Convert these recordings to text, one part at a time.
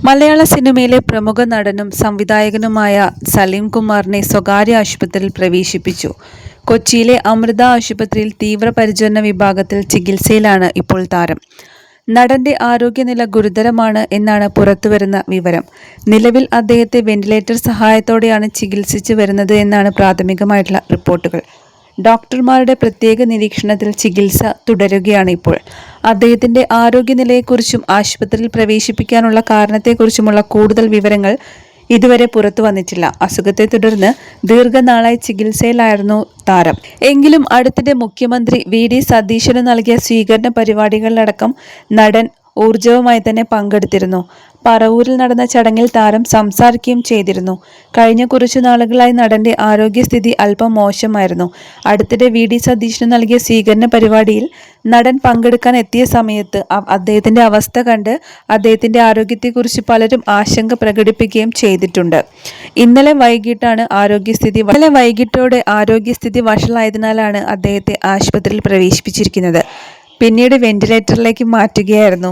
മലയാള സിനിമയിലെ പ്രമുഖ നടനും സംവിധായകനുമായ സലീം കുമാറിനെ സ്വകാര്യ ആശുപത്രിയിൽ പ്രവേശിപ്പിച്ചു. കൊച്ചിയിലെ അമൃത ആശുപത്രിയിൽ തീവ്രപരിചരണ വിഭാഗത്തിൽ ചികിത്സയിലാണ് ഇപ്പോൾ താരം. നടന്റെ ആരോഗ്യനില ഗുരുതരമാണ് എന്നാണ് പുറത്തുവരുന്ന വിവരം. നിലവിൽ അദ്ദേഹത്തെ വെന്റിലേറ്റർ സഹായത്തോടെയാണ് ചികിത്സിച്ചു വരുന്നത് എന്നാണ് പ്രാഥമികമായിട്ടുള്ള റിപ്പോർട്ടുകൾ. ഡോക്ടർമാരുടെ പ്രത്യേക നിരീക്ഷണത്തിൽ ചികിത്സ തുടരുകയാണ് ഇപ്പോൾ. അദ്ദേഹത്തിന്റെ ആരോഗ്യനിലയെക്കുറിച്ചും ആശുപത്രിയിൽ പ്രവേശിപ്പിക്കാനുള്ള കാരണത്തെക്കുറിച്ചുമുള്ള കൂടുതൽ വിവരങ്ങൾ ഇതുവരെ പുറത്തു വന്നിട്ടില്ല. അസുഖത്തെ തുടർന്ന് ദീർഘനാളായി ചികിത്സയിലായിരുന്നു താരം. എങ്കിലും അടുത്തിടെ മുഖ്യമന്ത്രി വി.ഡി. സതീശന് നൽകിയ സ്വീകരണ പരിപാടികളിലടക്കം നടൻ ഊർജ്ജവുമായി തന്നെ പങ്കെടുത്തിരുന്നു. പറവൂരിൽ നടന്ന ചടങ്ങിൽ താരം സംസാരിക്കുകയും ചെയ്തിരുന്നു. കഴിഞ്ഞ കുറച്ചു നാളുകളായി നടന്റെ ആരോഗ്യസ്ഥിതി അല്പം മോശമായിരുന്നു. അടുത്തിടെ വി.ഡി. സതീശന് നൽകിയ സ്വീകരണ പരിപാടിയിൽ നടൻ പങ്കെടുക്കാൻ എത്തിയ സമയത്ത് അദ്ദേഹത്തിന്റെ അവസ്ഥ കണ്ട് അദ്ദേഹത്തിന്റെ ആരോഗ്യത്തെക്കുറിച്ച് പലരും ആശങ്ക പ്രകടിപ്പിക്കുകയും ചെയ്തിട്ടുണ്ട്. ഇന്നലെ വൈകിട്ടോടെ ആരോഗ്യസ്ഥിതി വഷളായതിനാലാണ് അദ്ദേഹത്തെ ആശുപത്രിയിൽ പ്രവേശിപ്പിച്ചിരിക്കുന്നത്. പിന്നീട് വെന്റിലേറ്ററിലേക്ക് മാറ്റുകയായിരുന്നു.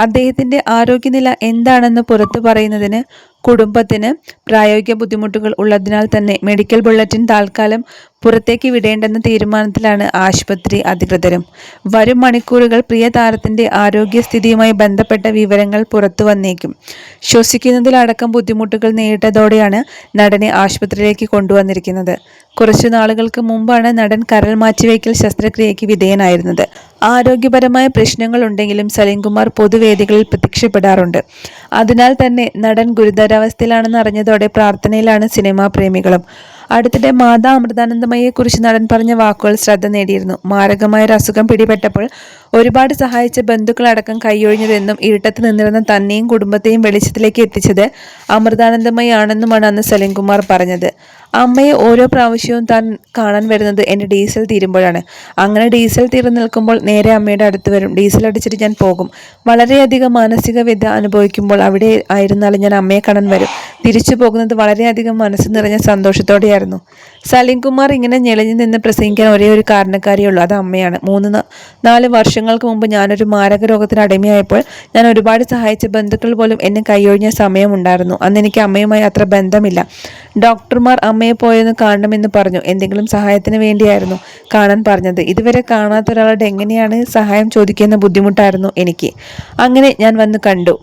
അദ്ദേഹത്തിന്റെ ആരോഗ്യനില എന്താണെന്ന് പുറത്തു പറയുന്നതിന് കുടുംബത്തിന് പ്രായോഗിക ബുദ്ധിമുട്ടുകൾ ഉള്ളതിനാൽ തന്നെ മെഡിക്കൽ ബുള്ളറ്റിൻ തൽക്കാലം പുറത്തേക്ക് വിടേണ്ടെന്ന തീരുമാനത്തിലാണ് ആശുപത്രി അധികൃതരും. വരും മണിക്കൂറുകൾ പ്രിയ താരത്തിന്റെ ആരോഗ്യസ്ഥിതിയുമായി ബന്ധപ്പെട്ട വിവരങ്ങൾ പുറത്തു വന്നേക്കും. ശ്വസിക്കുന്നതിലടക്കം ബുദ്ധിമുട്ടുകൾ നേരിട്ടതോടെയാണ് നടനെ ആശുപത്രിയിലേക്ക് കൊണ്ടുവന്നിരിക്കുന്നത്. കുറച്ചു നാളുകൾക്ക് മുമ്പാണ് നടൻ കരൾ മാറ്റിവയ്ക്കൽ ശസ്ത്രക്രിയയ്ക്ക് വിധേയനായിരുന്നത്. ആരോഗ്യപരമായ പ്രശ്നങ്ങൾ ഉണ്ടെങ്കിലും സലീം കുമാർ പൊതുവേദികളിൽ പ്രത്യക്ഷപ്പെടാറുണ്ട്. അതിനാൽ തന്നെ നടൻ ഗുരുതരാവസ്ഥയിലാണെന്ന് അറിഞ്ഞതോടെ പ്രാർത്ഥനയിലാണ് സിനിമാ പ്രേമികളും. അടുത്തിടെ മാതാ അമൃതാനന്ദമയിയെക്കുറിച്ച് നടൻ പറഞ്ഞ വാക്കുകൾ ശ്രദ്ധ നേടിയിരുന്നു. മാരകമായൊരു അസുഖം പിടിപെട്ടപ്പോൾ ഒരുപാട് സഹായിച്ച ബന്ധുക്കളടക്കം കൈയൊഴിഞ്ഞതെന്നും ഇരുട്ടത്ത് നിന്നിരുന്ന തന്നെയും കുടുംബത്തെയും വെളിച്ചത്തിലേക്ക് എത്തിച്ചത് അമൃതാനന്ദമയി ആണെന്നുമാണ് അന്ന് സലീം കുമാർ പറഞ്ഞത്. അമ്മയെ ഓരോ പ്രാവശ്യവും താൻ കാണാൻ വരുന്നത് എൻ്റെ ഡീസൽ തീരുമ്പോഴാണ്. അങ്ങനെ ഡീസൽ തീർന്നു നിൽക്കുമ്പോൾ നേരെ അമ്മയുടെ അടുത്ത് വരും. ഡീസൽ അടിച്ചിട്ട് ഞാൻ പോകും. വളരെയധികം മാനസിക വ്യഥ അനുഭവിക്കുമ്പോൾ അവിടെ ആയിരുന്നാലും ഞാൻ അമ്മയെ കാണാൻ വരും. തിരിച്ചു പോകുന്നത് വളരെയധികം മനസ്സ് നിറഞ്ഞ സന്തോഷത്തോടെയായിരുന്നു. സലീം കുമാർ ഇങ്ങനെ ഞെളിഞ്ഞു നിന്ന് പ്രസംഗിക്കാൻ ഒരേ ഒരു കാരണക്കാരിയുള്ളൂ, അത് അമ്മയാണ്. 3-4 വർഷങ്ങൾക്ക് മുമ്പ് ഞാനൊരു മാരക രോഗത്തിന് അടിമയായപ്പോൾ ഞാൻ ഒരുപാട് സഹായിച്ച ബന്ധുക്കൾ പോലും എന്നെ കൈയൊഴിഞ്ഞ സമയമുണ്ടായിരുന്നു. അന്ന് എനിക്ക് അമ്മയുമായി അത്ര ബന്ധമില്ല. ഡോക്ടർമാർ അമ്മയെ പോയെന്ന് കാണണമെന്ന് പറഞ്ഞു. എന്തെങ്കിലും സഹായത്തിന് വേണ്ടിയായിരുന്നു കാണാൻ പറഞ്ഞത്. ഇതുവരെ കാണാത്ത ഒരാളോട് എങ്ങനെയാണ് സഹായം ചോദിക്കുന്ന ബുദ്ധിമുട്ടായിരുന്നു എനിക്ക്. അങ്ങനെ ഞാൻ വന്ന് കണ്ടു.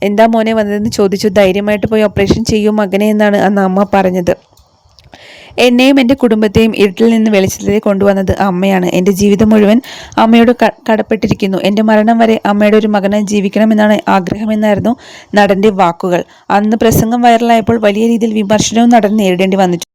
എന്താ മോനെ വന്നതെന്ന് ചോദിച്ചു. ധൈര്യമായിട്ട് പോയി ഓപ്പറേഷൻ ചെയ്യൂ മകനെ എന്നാണ് അന്ന് അമ്മ പറഞ്ഞത്. എന്നെയും എൻ്റെ കുടുംബത്തെയും ഇരുട്ടിൽ നിന്ന് വെളിച്ചത്തിലേക്ക് കൊണ്ടുവന്നത് അമ്മയാണ്. എൻ്റെ ജീവിതം മുഴുവൻ അമ്മയോട് കടപ്പെട്ടിരിക്കുന്നു. എൻ്റെ മരണം വരെ അമ്മയുടെ ഒരു മകനായി ജീവിക്കണമെന്നാണ് ആഗ്രഹമെന്നായിരുന്നു നടന്റെ വാക്കുകൾ. അന്ന് പ്രസംഗം വൈറലായപ്പോൾ വലിയ രീതിയിൽ വിമർശനവും നടൻ നേരിടേണ്ടി വന്നിട്ടുണ്ട്.